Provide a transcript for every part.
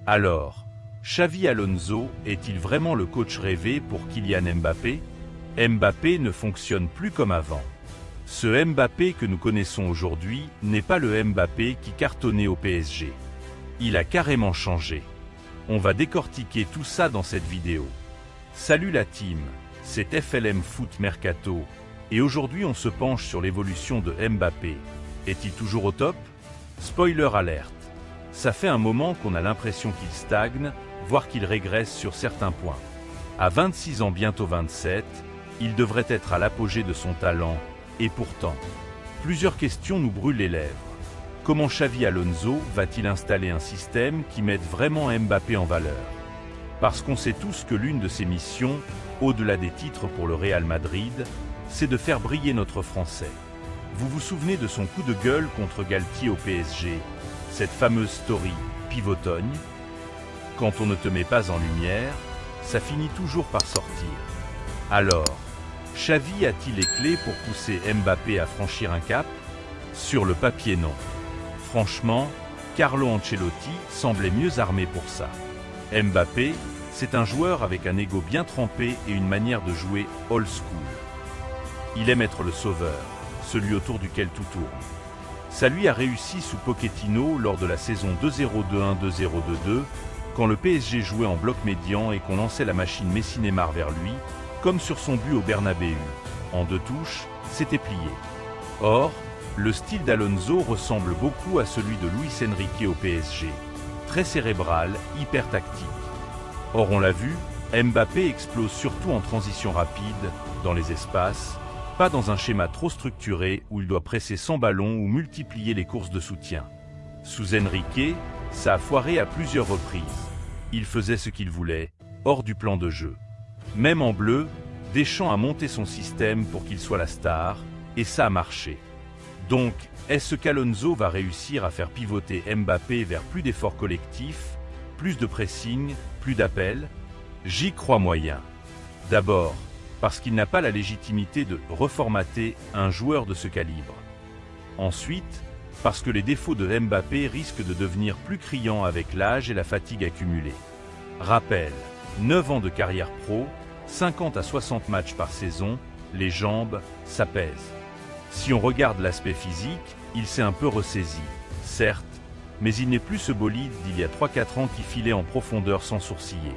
Alors, Xavi Alonso est-il vraiment le coach rêvé pour Kylian Mbappé? Mbappé ne fonctionne plus comme avant. Ce Mbappé que nous connaissons aujourd'hui n'est pas le Mbappé qui cartonnait au PSG. Il a carrément changé. On va décortiquer tout ça dans cette vidéo. Salut la team, c'est FLM Foot Mercato, et aujourd'hui on se penche sur l'évolution de Mbappé. Est-il toujours au top? Spoiler alerte. Ça fait un moment qu'on a l'impression qu'il stagne, voire qu'il régresse sur certains points. À 26 ans, bientôt 27, il devrait être à l'apogée de son talent, et pourtant, plusieurs questions nous brûlent les lèvres. Comment Xavi Alonso va-t-il installer un système qui mette vraiment Mbappé en valeur? Parce qu'on sait tous que l'une de ses missions, au-delà des titres pour le Real Madrid, c'est de faire briller notre Français. Vous vous souvenez de son coup de gueule contre Galtier au PSG, cette fameuse story pivotogne? Quand on ne te met pas en lumière, ça finit toujours par sortir. Alors, Xavi a-t-il les clés pour pousser Mbappé à franchir un cap? Sur le papier, non. Franchement, Carlo Ancelotti semblait mieux armé pour ça. Mbappé, c'est un joueur avec un ego bien trempé et une manière de jouer old school. Il aime être le sauveur, celui autour duquel tout tourne. Ça lui a réussi sous Pochettino lors de la saison 2-0-2-1-2-0-2-2, quand le PSG jouait en bloc médian et qu'on lançait la machine Messi-Neymar vers lui, comme sur son but au Bernabéu. En 2 touches, c'était plié. Or, le style d'Alonso ressemble beaucoup à celui de Luis Enrique au PSG. Très cérébral, hyper tactique. Or on l'a vu, Mbappé explose surtout en transition rapide, dans les espaces, pas dans un schéma trop structuré où il doit presser sans ballon ou multiplier les courses de soutien. Sous Enrique, ça a foiré à plusieurs reprises. Il faisait ce qu'il voulait, hors du plan de jeu. Même en bleu, Deschamps a monté son système pour qu'il soit la star, et ça a marché. Donc, est-ce qu'Alonso va réussir à faire pivoter Mbappé vers plus d'efforts collectifs, plus de pressing, plus d'appels? J'y crois moyen. D'abord, parce qu'il n'a pas la légitimité de reformater un joueur de ce calibre. Ensuite, parce que les défauts de Mbappé risquent de devenir plus criants avec l'âge et la fatigue accumulée. Rappel, 9 ans de carrière pro, 50 à 60 matchs par saison, les jambes, ça pèse. Si on regarde l'aspect physique, il s'est un peu ressaisi, certes, mais il n'est plus ce bolide d'il y a 3-4 ans qui filait en profondeur sans sourciller.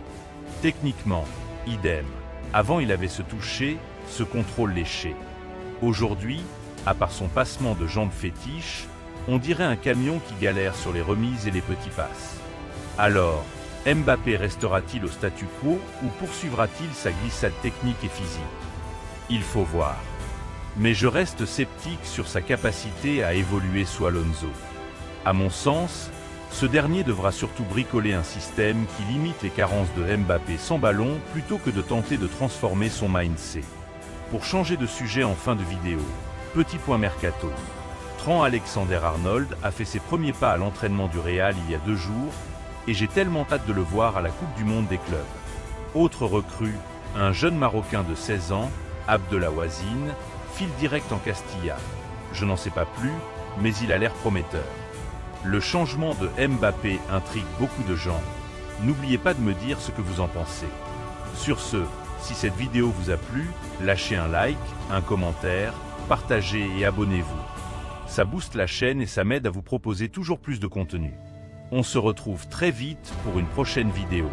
Techniquement, idem. Avant il avait ce toucher, ce contrôle léché. Aujourd'hui, à part son passement de jambes fétiche, on dirait un camion qui galère sur les remises et les petits passes. Alors, Mbappé restera-t-il au statu quo ou poursuivra-t-il sa glissade technique et physique? Il faut voir. Mais je reste sceptique sur sa capacité à évoluer sous Alonso. À mon sens, ce dernier devra surtout bricoler un système qui limite les carences de Mbappé sans ballon plutôt que de tenter de transformer son mindset. Pour changer de sujet en fin de vidéo, petit point mercato. Trent Alexander-Arnold a fait ses premiers pas à l'entraînement du Real il y a 2 jours, et j'ai tellement hâte de le voir à la Coupe du Monde des clubs. Autre recrue, un jeune Marocain de 16 ans, Abdelawazine, file direct en Castilla. Je n'en sais pas plus, mais il a l'air prometteur. Le changement de Mbappé intrigue beaucoup de gens. N'oubliez pas de me dire ce que vous en pensez. Sur ce, si cette vidéo vous a plu, lâchez un like, un commentaire, partagez et abonnez-vous. Ça booste la chaîne et ça m'aide à vous proposer toujours plus de contenu. On se retrouve très vite pour une prochaine vidéo.